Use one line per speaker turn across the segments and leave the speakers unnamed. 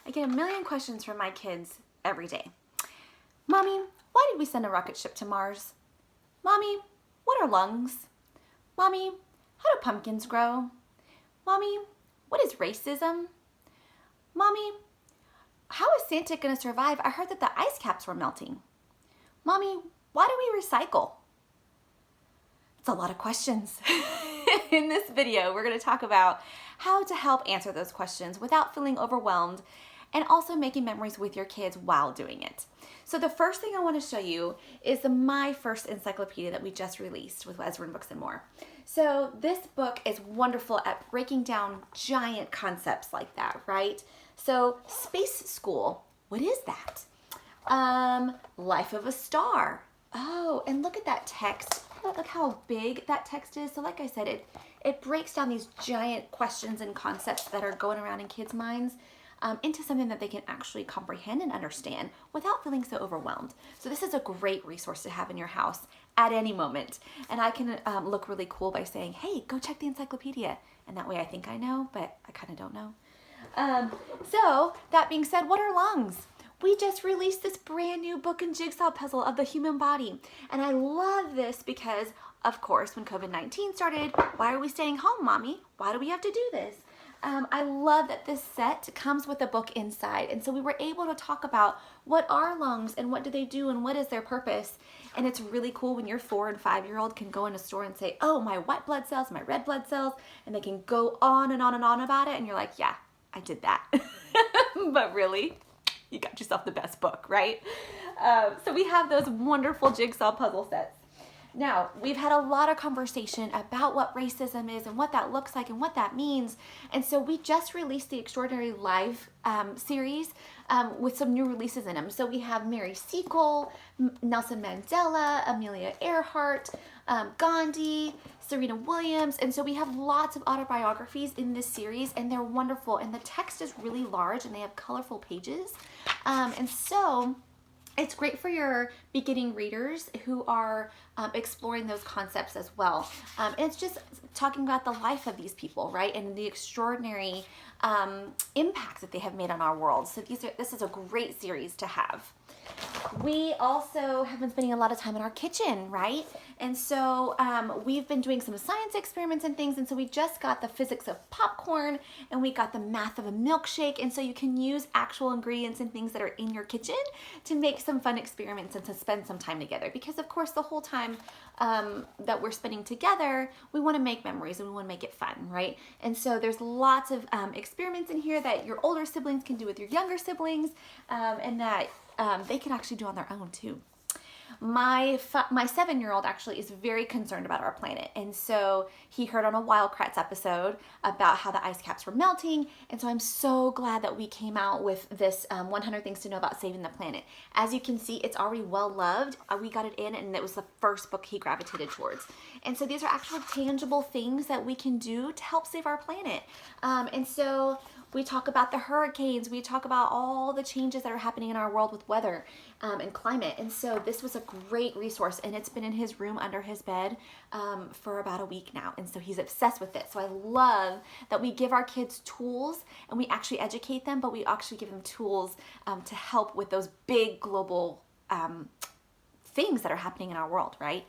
I get a million questions from my kids every day. Mommy, why did we send a rocket ship to Mars? Mommy, what are lungs? Mommy, how do pumpkins grow? Mommy, what is racism? Mommy, how is Santa going to survive? I heard that the ice caps were melting. Mommy, why do we recycle? It's a lot of questions. In this video, we're going to talk about how to help answer those questions without feeling overwhelmed and also making memories with your kids while doing it. So the first thing I want to show you is my first encyclopedia that we just released with Usborne Books and More. So this book is wonderful at breaking down giant concepts like that, right? So space school, what is that? Life of a star. Oh, and look at that text. Look how big that text is. So like I said, it breaks down these giant questions and concepts that are going around in kids' minds into something that they can actually comprehend and understand without feeling so overwhelmed. So this is a great resource to have in your house at any moment. And I can look really cool by saying, hey, go check the encyclopedia. And that way I think I know, but I kind of don't know. So that being said, what are lungs? We just released this brand new book and jigsaw puzzle of the human body. And I love this because, of course, when COVID-19 started, why are we staying home, Mommy? Why do we have to do this? I love that this set comes with a book inside. And so we were able to talk about what are lungs and what do they do and what is their purpose. And it's really cool when your 4- and 5-year-old can go in a store and say, oh, my white blood cells, my red blood cells, and they can go on and on and on about it. And you're like, yeah, I did that. But really, you got yourself the best book, right? So we have those wonderful jigsaw puzzle sets. Now, we've had a lot of conversation about what racism is and what that looks like and what that means. And so we just released the Extraordinary Life series with some new releases in them. So we have Mary Seacole, Nelson Mandela, Amelia Earhart, Gandhi, Serena Williams. And so we have lots of autobiographies in this series, and they're wonderful. And the text is really large and they have colorful pages. And so it's great for your beginning readers who are exploring those concepts as well. And it's just talking about the life of these people, right? And the extraordinary impact that they have made on our world. So this is a great series to have. We also have been spending a lot of time in our kitchen, right? And so we've been doing some science experiments and things. And so we just got the physics of popcorn and we got the math of a milkshake. And so you can use actual ingredients and things that are in your kitchen to make some fun experiments and to spend some time together. Because of course, the whole time that we're spending together, we want to make memories and we want to make it fun, right? And so there's lots of experiments in here that your older siblings can do with your younger siblings and that they can actually do on their own too. My 7-year-old actually is very concerned about our planet. And so he heard on a Wild Kratts episode about how the ice caps were melting. And so I'm so glad that we came out with this 100 Things to Know About Saving the Planet. As you can see, it's already well loved. We got it in and it was the first book he gravitated towards. And so these are actual tangible things that we can do to help save our planet. And so we talk about the hurricanes. We talk about all the changes that are happening in our world with weather and climate. And so this was a great resource, and it's been in his room under his bed for about a week now. And so he's obsessed with it. So I love that we give our kids tools and we actually educate them, but we actually give them tools to help with those big global things that are happening in our world, right?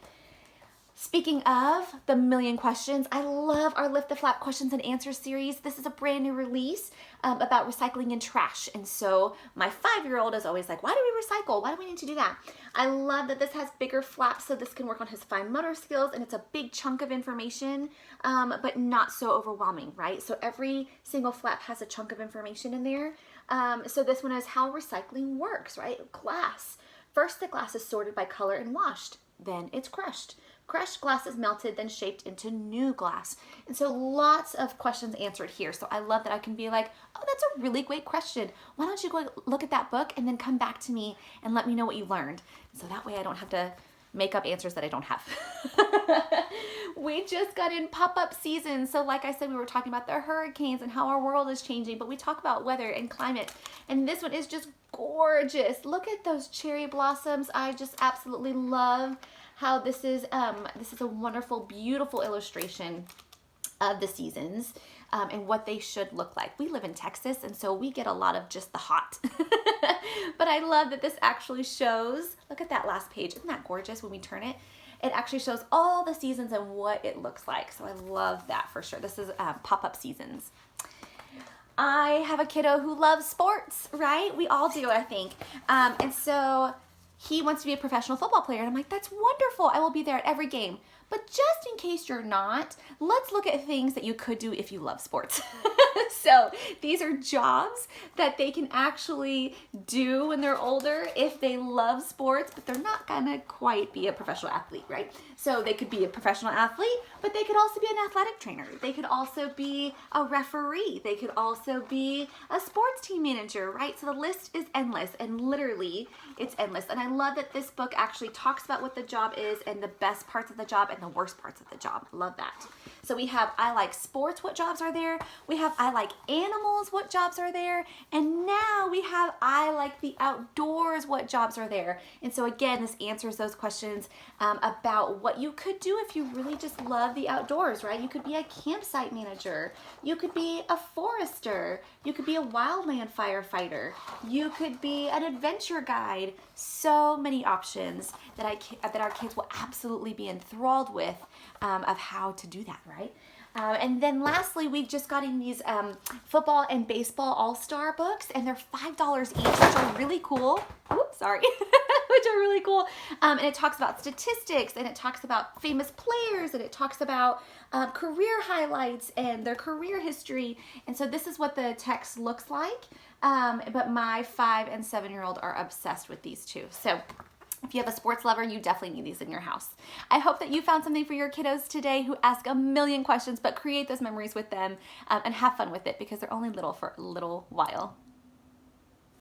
Speaking of the million questions, I love our Lift the Flap questions and answers series. This is a brand new release about recycling and trash. And so my 5-year-old is always like, why do we recycle? Why do we need to do that? I love that this has bigger flaps so this can work on his fine motor skills, and it's a big chunk of information, but not so overwhelming, right? So every single flap has a chunk of information in there. So this one is how recycling works, right? Glass. First, the glass is sorted by color and washed. Then it's crushed. Crushed glass is melted, then shaped into new glass. And so lots of questions answered here. So I love that I can be like, oh, that's a really great question. Why don't you go look at that book and then come back to me and let me know what you learned. So that way I don't have to make up answers that I don't have. We just got in pop-up season. So like I said, we were talking about the hurricanes and how our world is changing, but we talk about weather and climate. And this one is just gorgeous. Look at those cherry blossoms. I just absolutely love how this is a wonderful, beautiful illustration of the seasons. and what they should look like. We live in Texas, and so we get a lot of just the hot. But I love that this actually shows, look at that last page. Isn't that gorgeous when we turn it? It actually shows all the seasons and what it looks like. So I love that for sure. This is pop-up seasons. I have a kiddo who loves sports, right? We all do, I think. And so he wants to be a professional football player. And I'm like, that's wonderful. I will be there at every game. But just in case you're not, let's look at things that you could do if you love sports. So these are jobs that they can actually do when they're older if they love sports, but they're not gonna quite be a professional athlete, right? So they could be a professional athlete, but they could also be an athletic trainer. They could also be a referee. They could also be a sports team manager, right? So the list is endless, and literally it's endless. And I love that this book actually talks about what the job is and the best parts of the job and the worst parts of the job. Love that. So we have I like sports, what jobs are there? We have I like animals, what jobs are there? And now we have I like the outdoors, what jobs are there? And so again, this answers those questions about what you could do if you really just love the outdoors, right? You could be a campsite manager. You could be a forester. You could be a wildland firefighter. You could be an adventure guide. So many options that our kids will absolutely be enthralled with of how to do that, right? And then lastly, we've just gotten these football and baseball all-star books, and they're $5 each, which are really cool. Oops, sorry. Which are really cool. And it talks about statistics, and it talks about famous players, and it talks about career highlights and their career history. And so this is what the text looks like. But my 5- and 7-year-old are obsessed with these two. So if you have a sports lover, you definitely need these in your house. I hope that you found something for your kiddos today who ask a million questions, but create those memories with them and have fun with it because they're only little for a little while.